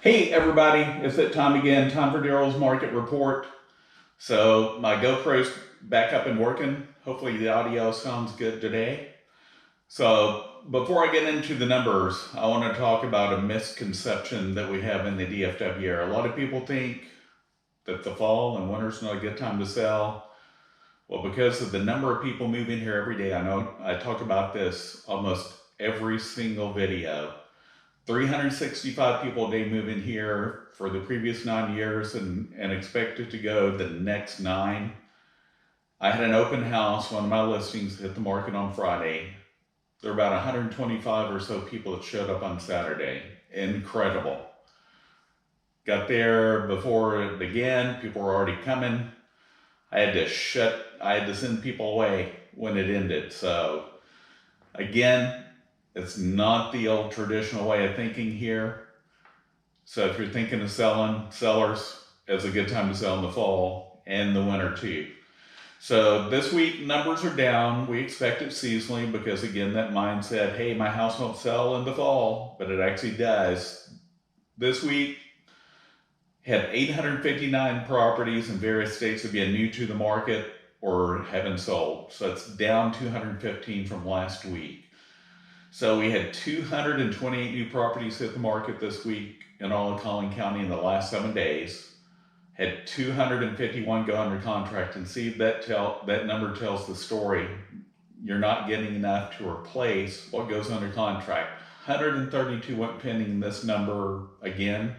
Hey everybody, it's that time again, time for Darrell's market report. So my GoPro's back up and working. Hopefully the audio sounds good today. So before I get into the numbers, I want to talk about a misconception that we have in the DFW area. A lot of people think that the fall and winter's not a good time to sell. Well, because of the number of people moving here every day, I know I talk about this almost every single video. 365 people a day moving here for the previous 9 years and expected to go the next 9. I had an open house, one of my listings hit the market on Friday. There were about 125 or so people that showed up on Saturday. Incredible. Got there before it began, people were already coming. I had to send people away when it ended. So again, it's not the old traditional way of thinking here. So if you're thinking of selling, sellers, it's a good time to sell in the fall and the winter too. So this week numbers are down. We expect it seasonally because again, that mindset, hey, my house won't sell in the fall, but it actually does. This week had 859 properties in various states that being new to the market or haven't sold. So it's down 215 from last week. So we had 228 new properties hit the market this week in all of Collin County in the last 7 days. Had 251 go under contract, and see that number tells the story. You're not getting enough to replace what goes under contract. 132 went pending. This number again,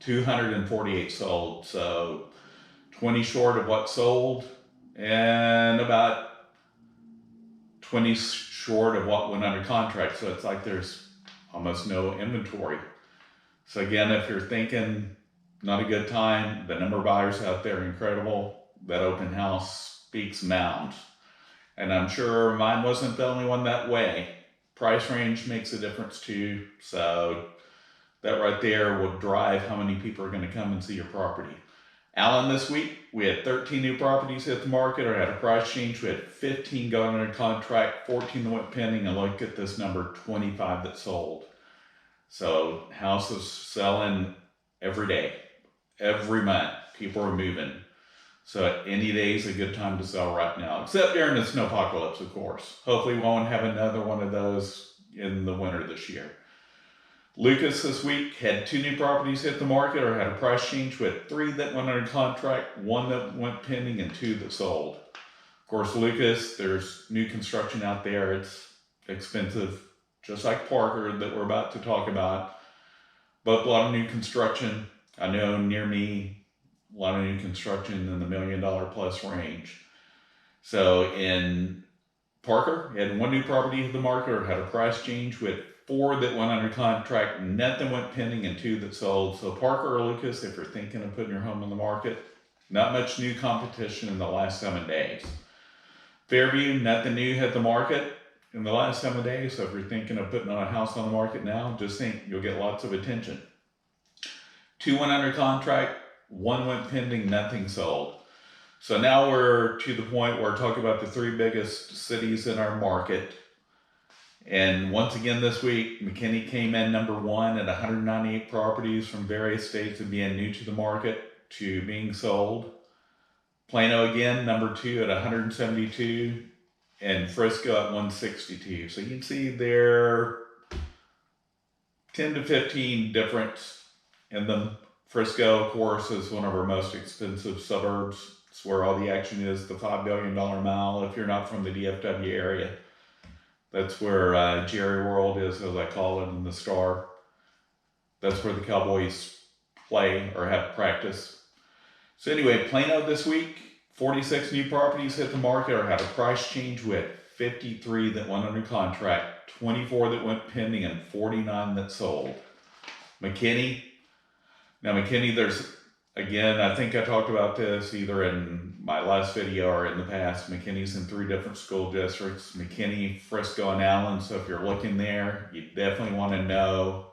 248 sold. So 20 short of what sold, and about 20 short of what went under contract. So it's like there's almost no inventory. So again, if you're thinking not a good time, the number of buyers out there incredible. That open house speaks mounds. And I'm sure mine wasn't the only one that way. Price range makes a difference too. So that right there will drive how many people are going to come and see your property. Allen, this week, we had 13 new properties hit the market or had a price change. We had 15 going under contract, 14 that went pending, and look at this number, 25 that sold. So houses selling every day, every month. People are moving. So any day is a good time to sell right now, except during the snowpocalypse, of course. Hopefully we won't have another one of those in the winter this year. Lucas this week had 2 new properties hit the market or had a price change. We had 3 that went under contract, 1 that went pending, and 2 that sold. Of course, Lucas, there's new construction out there. It's expensive, just like Parker that we're about to talk about. But a lot of new construction. I know near me, a lot of new construction in the $1 million plus range. So in Parker, we had 1 new property hit the market or had a price change. We had 4 that went under contract, nothing went pending, and 2 that sold. So Parker or Lucas, if you're thinking of putting your home on the market, not much new competition in the last 7 days. Fairview, nothing new hit the market in the last 7 days. So if you're thinking of putting on a house on the market now, just think you'll get lots of attention. 2 went under contract, 1 went pending, nothing sold. So now we're to the point where we're talking about the 3 biggest cities in our market. And once again this week, Mckinney came in number 1 at 198 properties from various states of being new to the market to being sold. Plano again, number 2 at 172, and Frisco at 162. So you can see there 10 to 15 difference in them. Frisco, of course, is one of our most expensive suburbs. It's where all the action is, the $5 billion mile, if you're not from the DFW area. That's where Jerry World is, as I call it, in the Star. That's where the Cowboys play or have practice. So anyway, Plano this week, 46 new properties hit the market or had a price change. We had 53 that went under contract, 24 that went pending, and 49 that sold. Mckinney. Now Mckinney, there's, again, I think I talked about this either in my last video or in the past. McKinney's in 3 different school districts, Mckinney, Frisco, and Allen. So if you're looking there, you definitely want to know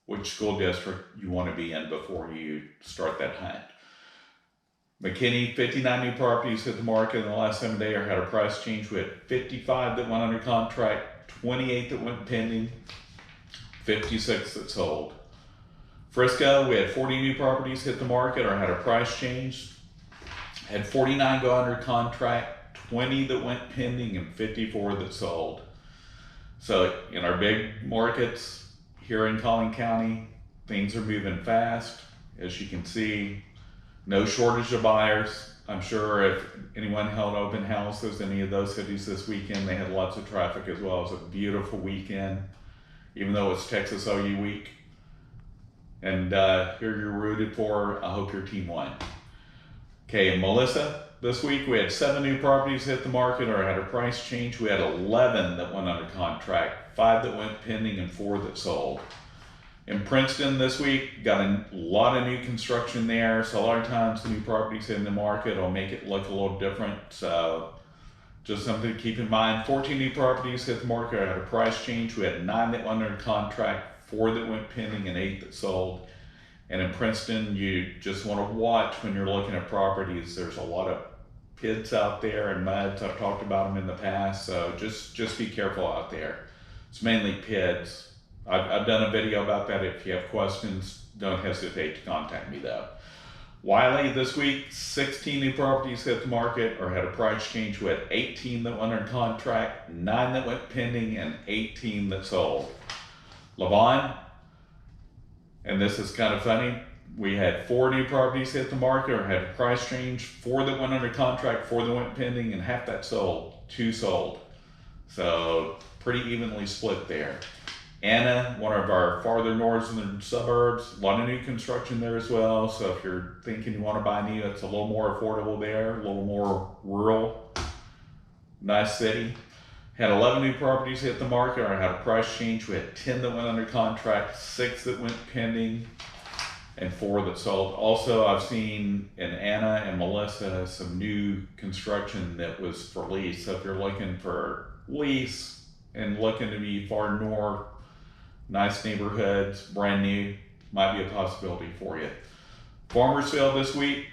which school district you want to be in before you start that hunt. Mckinney, 59 new properties hit the market in the last 7 days or had a price change. We had 55 that went under contract, 28 that went pending, 56 that sold. Frisco, we had 40 new properties hit the market or had a price change. Had 49 go under contract, 20 that went pending, and 54 that sold. So in our big markets here in Collin County, things are moving fast. As you can see, no shortage of buyers. I'm sure if anyone held open houses in any of those cities this weekend, they had lots of traffic as well. It was a beautiful weekend, even though it's Texas OU week. And here you're rooted for. I hope your team won. Okay, in Melisa, this week we had 7 new properties hit the market or had a price change. We had 11 that went under contract, 5 that went pending, and 4 that sold. In Princeton this week, got a lot of new construction there, so a lot of times the new properties in the market will make it look a little different. So just something to keep in mind. 14 new properties hit the market, had a price change. We had 9 that went under contract, 4 that went pending, and 8 that sold. And in Princeton, you just want to watch when you're looking at properties. There's a lot of PIDs out there and muds. I've talked about them in the past, so just be careful out there. It's mainly PIDs. I've done a video about that. If you have questions, don't hesitate to contact me though. Wylie this week, 16 new properties hit the market or had a price change. We had 18 that went under contract, 9 that went pending, and 18 that sold. Lavon, and this is kind of funny, we had 4 new properties hit the market or had a price change, 4 that went under contract, 4 that went pending, and half that sold, 2 sold. So pretty evenly split there. Anna, one of our farther northern suburbs, a lot of new construction there as well. So if you're thinking you want to buy new, it's a little more affordable there, a little more rural. Nice city. Had 11 new properties hit the market or had a price change. We had 10 that went under contract, 6 that went pending, and 4 that sold. Also, I've seen in Anna and Melisa some new construction that was for lease. So if you're looking for lease and looking to be far north, nice neighborhoods, brand new, might be a possibility for you. Farmersville this week,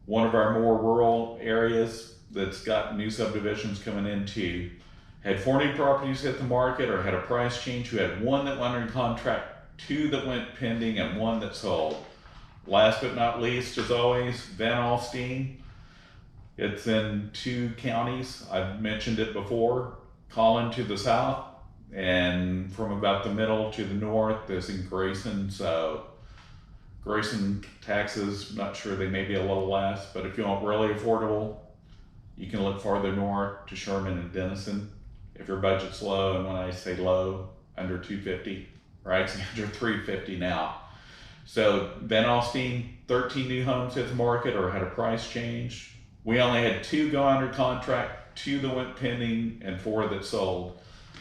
one of our more rural areas that's got new subdivisions coming into. Had 4 new properties hit the market or had a price change. We had 1 that went under contract, 2 that went pending, and 1 that sold. Last but not least, as always, Van Alstyne. It's in 2 counties. I've mentioned it before. Collin to the south, and from about the middle to the north is in Grayson. So Grayson taxes, not sure, they may be a little less, but if you want really affordable, you can look farther north to Sherman and Denison. If your budget's low, and when I say low, under $250, right? It's under $350 now. So Van Alstyne, 13 new homes hit the market or had a price change. We only had 2 go under contract, 2 that went pending, and 4 that sold.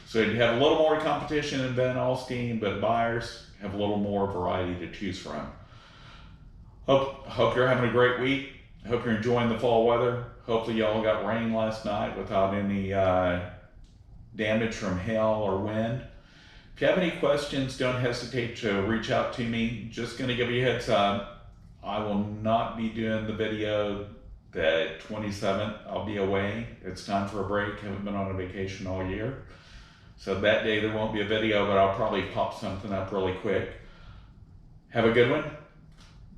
So you have a little more competition in Van Alstyne, but buyers have a little more variety to choose from. Hope you're having a great week. Hope you're enjoying the fall weather. Hopefully y'all got rain last night without any damage from hail or wind. If you have any questions, don't hesitate to reach out to me. Just gonna give you a heads up, I will not be doing the video the 27th. I'll be away. It's time for a break. Haven't been on a vacation all year. So that day there won't be a video, but I'll probably pop something up really quick. Have a good one.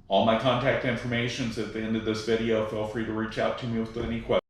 All my contact information's at the end of this video. Feel free to reach out to me with any questions.